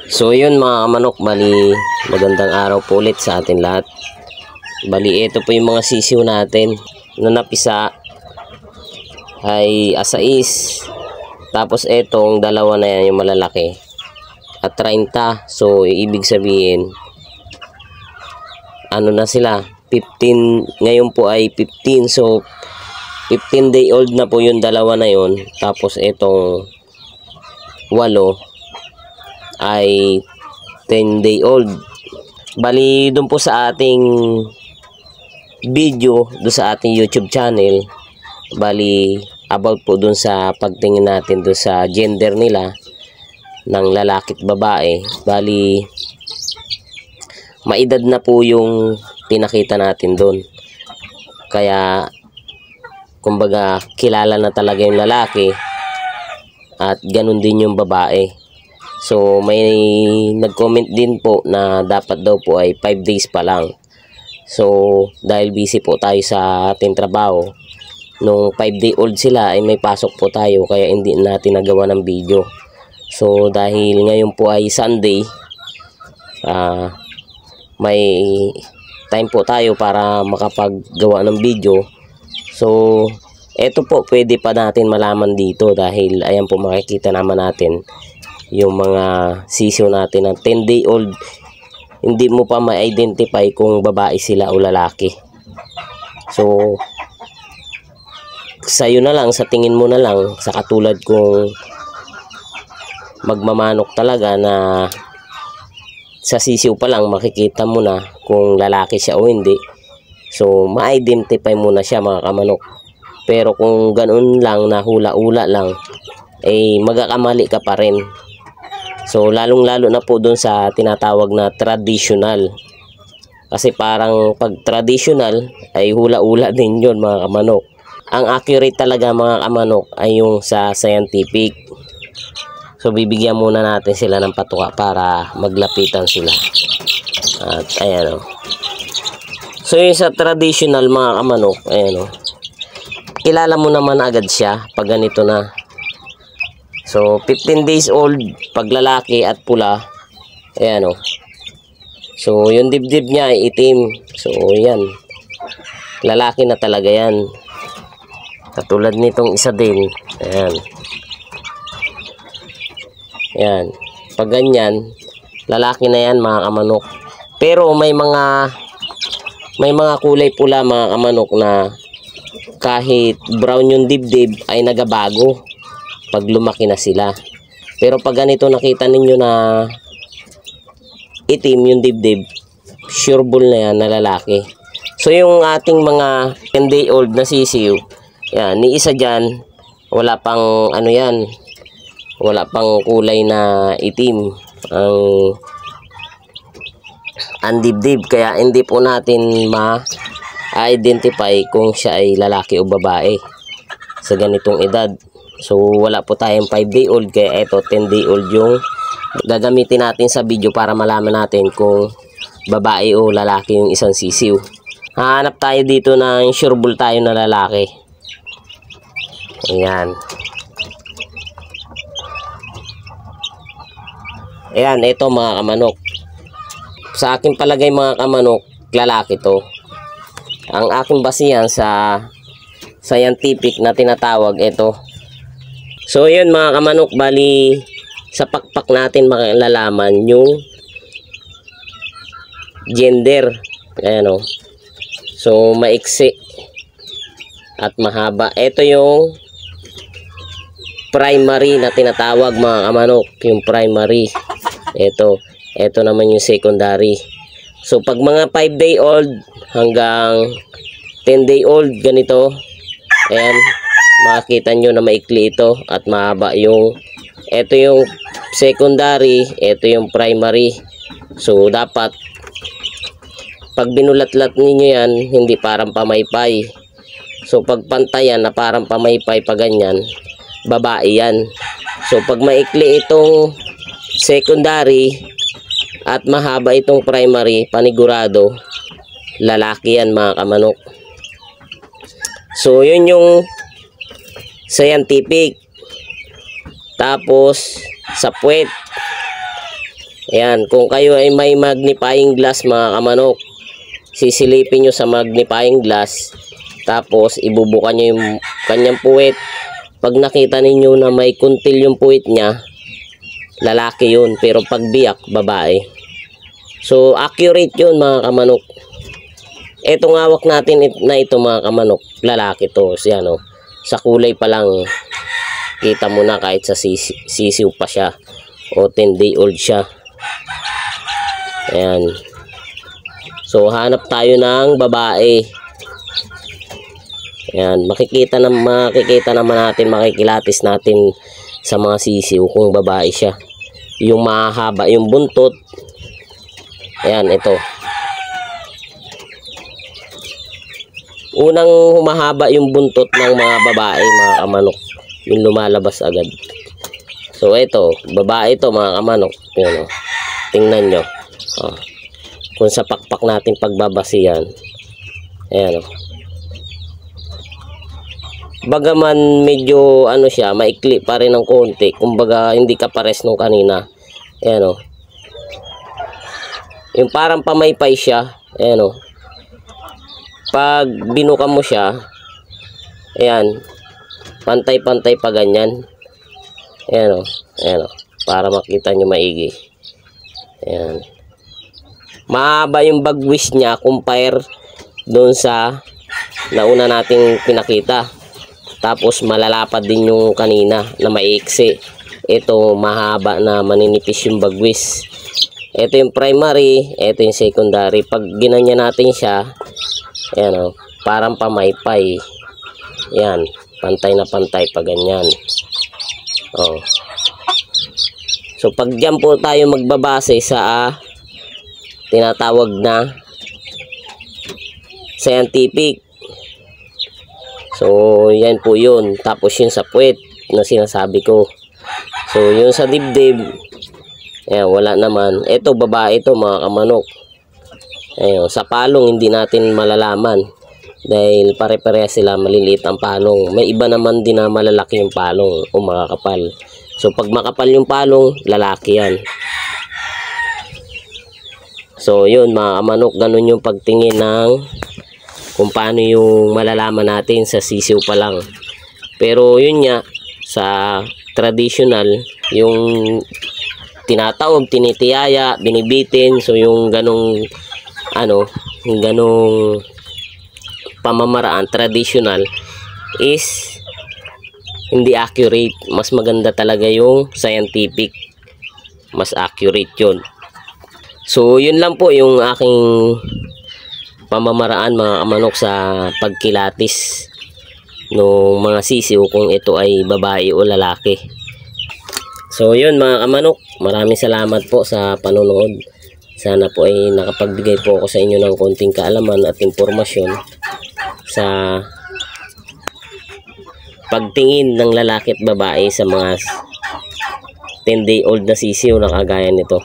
So yun mga kamanok, bali magandang araw po ulit sa atin lahat. Bali ito po yung mga sisiw natin na napisa ay asais. Tapos etong dalawa na yan yung malalaki at 30. So ibig sabihin ano na sila, 15, ngayon po ay 15. So 15 day old na po yung dalawa na yun. Tapos etong 8 ay 10 day old. Bali doon po sa ating video, doon sa ating YouTube channel, bali about po doon sa pagtingin natin doon sa gender nila ng lalaki at babae. Bali maedad na po yung pinakita natin doon. Kaya kumbaga kilala na talaga yung lalaki at ganun din yung babae. So may nag-comment din po na dapat daw po ay 5 days pa lang. So dahil busy po tayo sa ating trabaho, nung 5 day old sila ay may pasok po tayo kaya hindi natin nagawa ng video. So dahil ngayon po ay Sunday, may time po tayo para makapaggawa ng video. So eto po pwede pa natin malaman dito dahil ayan po makikita naman natin yung mga sisiw natin na 10 day old. Hindi mo pa ma-identify kung babae sila o lalaki. So sa'yo na lang, sa tingin mo na lang, sa katulad kung magmamanok talaga na sa sisiw pa lang makikita mo na kung lalaki siya o hindi. So ma-identify mo na siya mga kamanok. Pero kung ganoon lang na hula-hula lang, eh magakamali ka pa rin. So lalong-lalo na po doon sa tinatawag na traditional. Kasi parang pag traditional ay hula-hula din yun mga kamanok. Ang accurate talaga mga kamanok ay yung sa scientific. So bibigyan muna natin sila ng patuka para maglapitan sila. At ayan o. So yung sa traditional mga kamanok, ayan o. Kilala mo naman agad siya pag ganito na. So 15 days old pag lalaki at pula. Ayan o. So yung dibdib niya ay itim. So yan, lalaki na talaga yan. Katulad nitong isa din. Ayan. Ayan. Pag ganyan, lalaki na yan mga kamanok. Pero may mga kulay pula mga kamanok na kahit brown yung dibdib ay nagabago pag lumaki na sila. Pero pag ganito nakita ninyo na itim yung dibdib, sure bull na yan na lalaki. So yung ating mga 10 day old na sisiw, yan, ni isa dyan wala pang ano yan, wala pang kulay na itim ang dibdib, kaya hindi po natin ma-identify kung siya ay lalaki o babae sa ganitong edad. So wala po tayong 5 day old, kaya ito 10 day old yung gagamitin natin sa video para malaman natin kung babae o lalaki yung isang sisiw. Hahanap tayo dito ng sure bull tayo na lalaki. Ayan. Ayan, ito mga kamanok. Sa aking palagay mga kamanok, lalaki to. Ang aking basihan sa scientific na tinatawag ito. So yun mga kamanok, bali sa pakpak natin makilalaman yung gender. Ayan o. So maiksi at mahaba. Ito yung primary na tinatawag mga kamanok. Yung primary. Ito naman yung secondary. So pag mga 5 day old hanggang 10 day old ganito, ayan, makikita nyo na maikli ito at mahaba yung, ito yung secondary, ito yung primary. So dapat pag binulat-lat ninyo yan, hindi parang pamaypay. So pag pantayan na parang pamaypay pa ganyan, babae yan. So pag maikli itong secondary at mahaba itong primary, panigurado lalaki yan mga kamanok. So yun yung scientific. Tapos sa puwet, Ayan, kung kayo ay may magnifying glass mga kamanok, sisilipin nyo sa magnifying glass, tapos ibubukan nyo yung kanyang puwit. Pag nakita ninyo na may kuntil yung puwit niya, lalaki yun, pero pag biyak, babae. So accurate yun mga kamanok. Etong hawak natin na ito mga kamanok, lalaki to. Siya, no? Sa kulay pa lang, kita mo na kahit sa sisiw pa siya o 10-day old siya. Ayan. So hanap tayo ng babae. Ayan, makikita naman natin, makikilatis natin sa mga sisiw kung babae siya. Yung mahaba yung buntot. Ayan, ito. Unang humahaba yung buntot ng mga babae mga kamanok, yung lumalabas agad. So ito, babae ito mga kamanok. Ayan, oh. Tingnan nyo. Oh. Kung sa pakpak natin pagbabasihan. Ayan, oh. Bagaman medyo ano siya, maikli pa rin ng konti. Kumbaga hindi ka pares nung kanina. Ayan, oh. Yung parang pamaypay siya. Ayan, oh. Pag binuka mo siya, ayan, pantay-pantay pa ganyan. Ayan, oh. Ayan, oh. Para makita nyo maigi. Ayan. Mahaba yung bagwis niya compare doon sa nauna nating pinakita. Tapos malalapad din yung kanina na maiksi. Ito mahaba na maninipis yung bagwis. Ito yung primary, ito yung secondary. Pag ginanya natin siya, ayan, oh, parang pamaypay. Ayan, pantay na pantay pa ganyan. Oh. So pag dyan po tayo magbabase sa tinatawag na scientific. So yan po yun. Tapos yun sa puwet na sinasabi ko. So yun sa dibdib, ayan, wala naman. Ito babae ito mga kamanok. Ayun, sa palong hindi natin malalaman dahil pare-pareha sila, maliliit ang palong. May iba naman din na malalaki yung palong o makakapal. So pag makapal yung palong, lalaki yan. So yun mga kamanok, ganun yung pagtingin ng kung paano yung malalaman natin sa sisiw pa lang. Pero yun nga, sa traditional, yung tinatawag, tinitiyaya, binibitin, so yung ganong yung ganong pamamaraan traditional is hindi accurate. Mas maganda talaga yung scientific, mas accurate yun. So yun lang po yung aking pamamaraan mga kamanok sa pagkilatis ng mga sisiw kung ito ay babae o lalaki. So yun mga kamanok, maraming salamat po sa panonood. Sana po ay nakapagbigay po ako sa inyo ng konting kaalaman at impormasyon sa pagtingin ng lalaki at babae sa mga 10-day old na sisiw na kagaya nito.